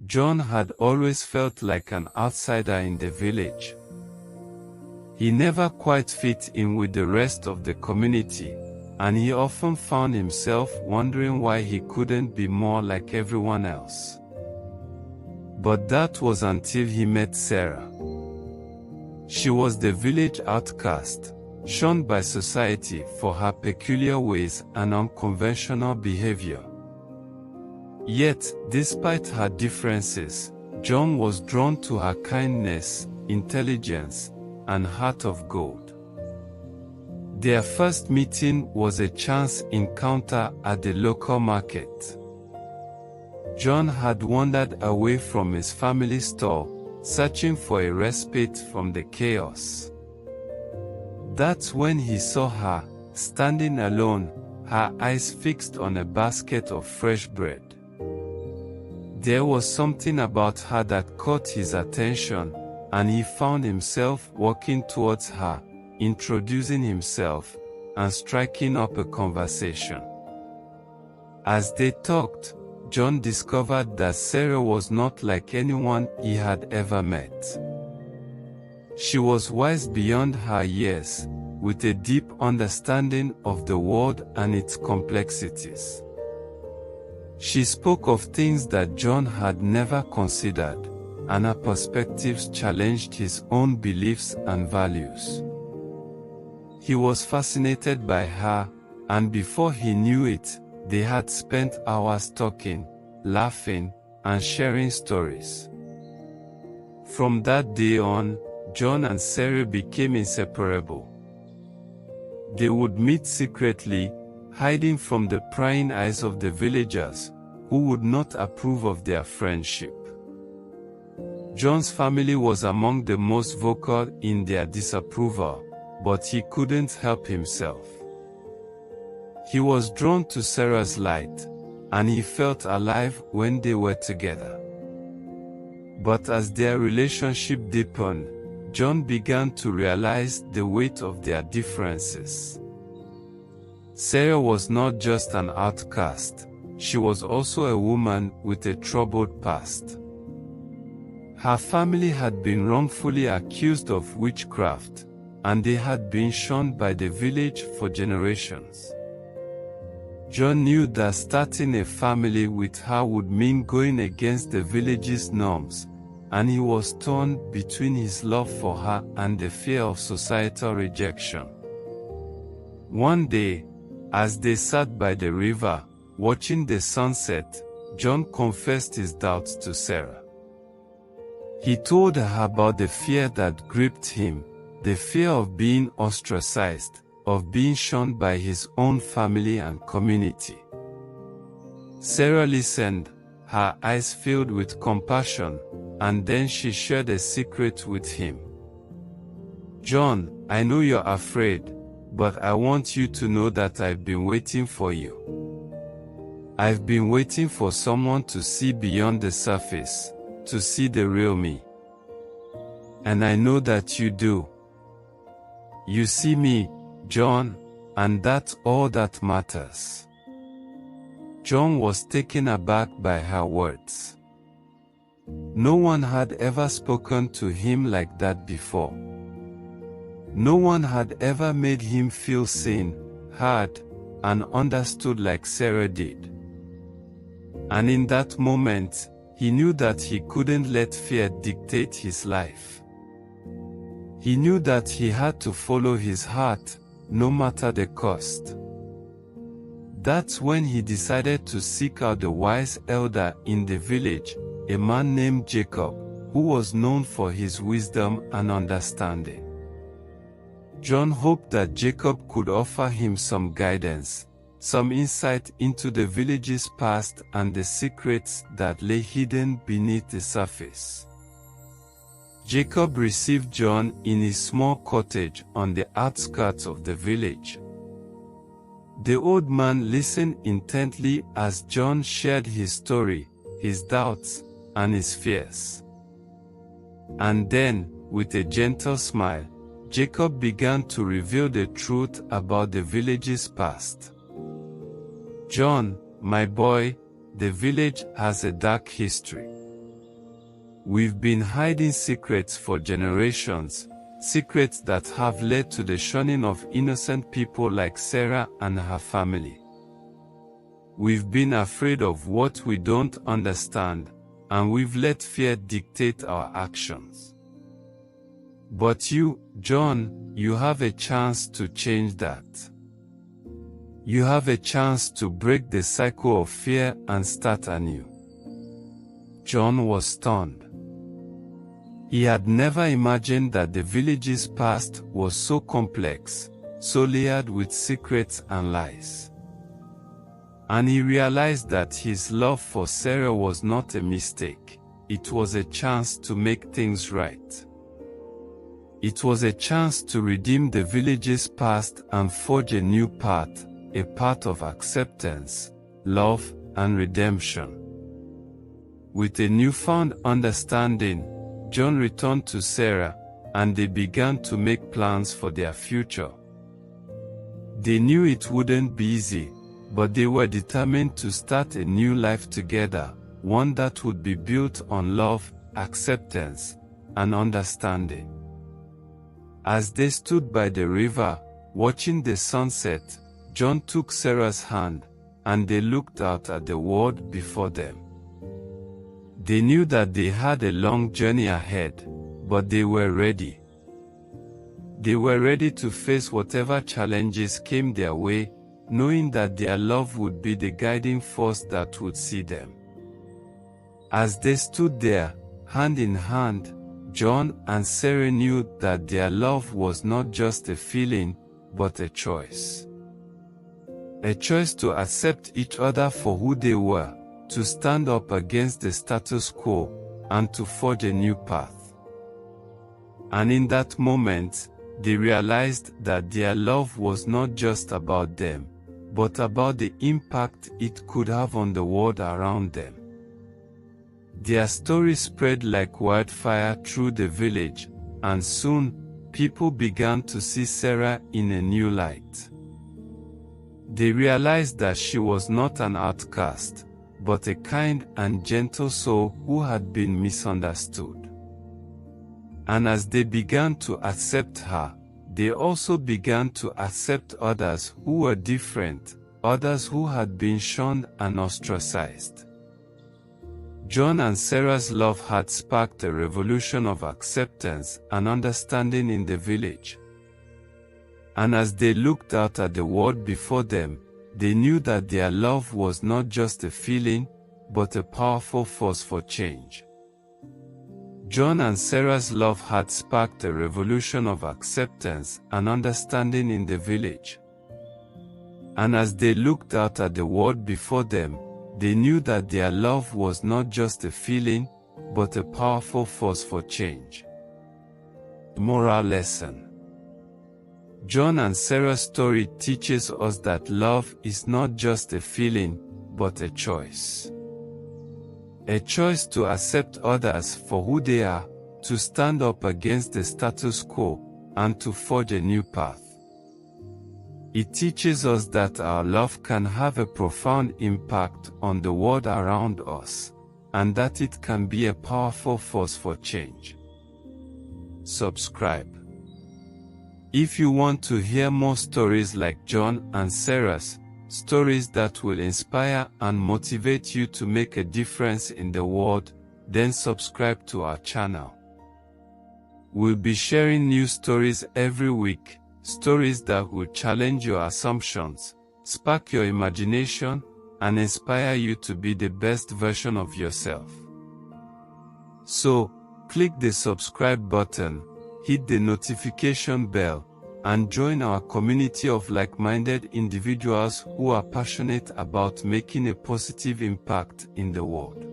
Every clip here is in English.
John had always felt like an outsider in the village. He never quite fit in with the rest of the community, and he often found himself wondering why he couldn't be more like everyone else. But that was until he met Sarah. She was the village outcast, shunned by society for her peculiar ways and unconventional behavior. Yet, despite her differences, John was drawn to her kindness, intelligence, and heart of gold. Their first meeting was a chance encounter at the local market. John had wandered away from his family store, searching for a respite from the chaos. That's when he saw her, standing alone, her eyes fixed on a basket of fresh bread. There was something about her that caught his attention, and he found himself walking towards her, introducing himself, and striking up a conversation. As they talked, John discovered that Sarah was not like anyone he had ever met. She was wise beyond her years, with a deep understanding of the world and its complexities. She spoke of things that John had never considered, and her perspectives challenged his own beliefs and values. He was fascinated by her, and before he knew it, they had spent hours talking, laughing, and sharing stories. From that day on, John and Sarah became inseparable. They would meet secretly, hiding from the prying eyes of the villagers, who would not approve of their friendship. John's family was among the most vocal in their disapproval, but he couldn't help himself. He was drawn to Sarah's light, and he felt alive when they were together. But as their relationship deepened, John began to realize the weight of their differences. Sarah was not just an outcast, she was also a woman with a troubled past. Her family had been wrongfully accused of witchcraft, and they had been shunned by the village for generations. John knew that starting a family with her would mean going against the village's norms, and he was torn between his love for her and the fear of societal rejection. One day, as they sat by the river, watching the sunset, John confessed his doubts to Sarah. He told her about the fear that gripped him, the fear of being ostracized, of being shunned by his own family and community. Sarah listened, her eyes filled with compassion, and then she shared a secret with him. "John, I know you're afraid, but I want you to know that I've been waiting for you. I've been waiting for someone to see beyond the surface, to see the real me. And I know that you do. You see me, John, and that's all that matters." John was taken aback by her words. No one had ever spoken to him like that before. No one had ever made him feel seen, heard, and understood like Sarah did. And in that moment, he knew that he couldn't let fear dictate his life. He knew that he had to follow his heart, no matter the cost. That's when he decided to seek out the wise elder in the village, a man named Jacob, who was known for his wisdom and understanding. John hoped that Jacob could offer him some guidance, some insight into the village's past and the secrets that lay hidden beneath the surface. Jacob received John in his small cottage on the outskirts of the village. The old man listened intently as John shared his story, his doubts, and his fears. And then, with a gentle smile, Jacob began to reveal the truth about the village's past. "John, my boy, the village has a dark history. We've been hiding secrets for generations, secrets that have led to the shunning of innocent people like Sarah and her family. We've been afraid of what we don't understand, and we've let fear dictate our actions. But you, John, you have a chance to change that. You have a chance to break the cycle of fear and start anew. John was stunned. He had never imagined that the village's past was so complex, so layered with secrets and lies. And he realized that his love for Sarah was not a mistake, it was a chance to make things right. It was a chance to redeem the village's past and forge a new path, a path of acceptance, love, and redemption. With a newfound understanding, John returned to Sarah, and they began to make plans for their future. They knew it wouldn't be easy, but they were determined to start a new life together, one that would be built on love, acceptance, and understanding. As they stood by the river, watching the sunset, John took Sarah's hand, and they looked out at the world before them. They knew that they had a long journey ahead, but they were ready. They were ready to face whatever challenges came their way, knowing that their love would be the guiding force that would see them. As they stood there, hand in hand, John and Sarah knew that their love was not just a feeling, but a choice. A choice to accept each other for who they were, to stand up against the status quo, and to forge a new path. And in that moment, they realized that their love was not just about them, but about the impact it could have on the world around them. Their story spread like wildfire through the village, and soon, people began to see Sarah in a new light. They realized that she was not an outcast, but a kind and gentle soul who had been misunderstood. And as they began to accept her, they also began to accept others who were different, others who had been shunned and ostracized. John and Sarah's love had sparked a revolution of acceptance and understanding in the village. And as they looked out at the world before them, they knew that their love was not just a feeling, but a powerful force for change. John and Sarah's love had sparked a revolution of acceptance and understanding in the village. And as they looked out at the world before them, they knew that their love was not just a feeling, but a powerful force for change. Moral lesson. John and Sarah's story teaches us that love is not just a feeling, but a choice. A choice to accept others for who they are, to stand up against the status quo, and to forge a new path. It teaches us that our love can have a profound impact on the world around us, and that it can be a powerful force for change. Subscribe. If you want to hear more stories like John and Sarah's, stories that will inspire and motivate you to make a difference in the world, then subscribe to our channel. We'll be sharing new stories every week, stories that will challenge your assumptions, spark your imagination, and inspire you to be the best version of yourself. So, click the subscribe button, hit the notification bell, and join our community of like-minded individuals who are passionate about making a positive impact in the world.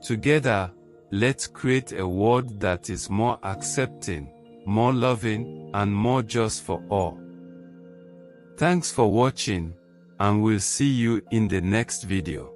Together, let's create a world that is more accepting, more loving, and more just for all. Thanks for watching, and we'll see you in the next video.